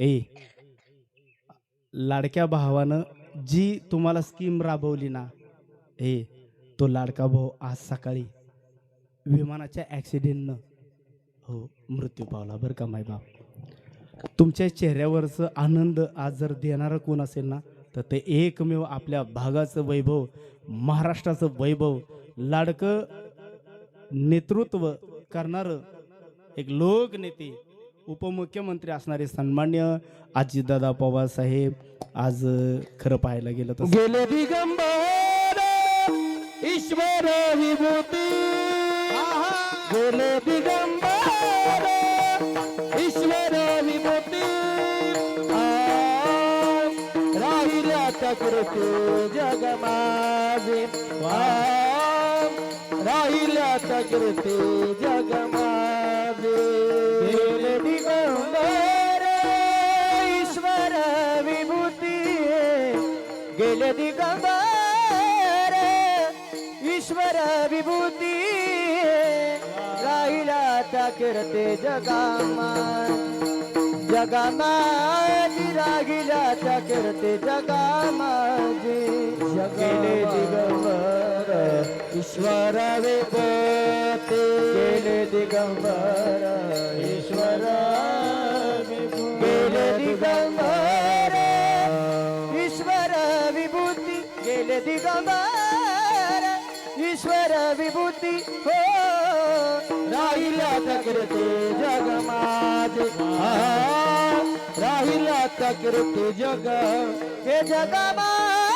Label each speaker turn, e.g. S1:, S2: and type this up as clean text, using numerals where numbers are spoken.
S1: ए लाडक्या भावानं जी तुम्हाला स्कीम राबवली ना, तो लाडका भाऊ आज सकाळी विमानाच्या ॲक्सिडेंटनं मृत्यू पावला बरं का मायबाप. तुमच्या चेहऱ्यावरचं आनंद आज जर देणारं कोण असेल ना, तर ते एकमेव आपल्या भागाचं वैभव, महाराष्ट्राचं वैभव, लाडकं नेतृत्व करणारं एक लोकनेते, उपमुख्यमंत्री असणारे सन्मान्य अजितदादा पवार साहेब आज खरं पाहायला गेलं तर
S2: गेले दिगंबर ईश्वर विभूती, गेले दिगंबर ईश्वर विभूती, राहिल्या तकृती जग माझे, राहिल्या तकृती जग माझे. गेले दिगंबर ईश्वर विभूती, गेले दिगंबर ईश्वर विभूती, राहिला तकृती जगामा, जगामाजी राहिला तकृती जगामाजी. गेले दिगंबर ईश्वर विभूती, गेले दिगंबर ईश्वर विभूती, गेले दिगंबर ईश्वर विभूती, गेले दिगंबर ईश्वर विभूती. हो राहिला तकृती जग माझे, राहिला तकृती जग हे जग माझे.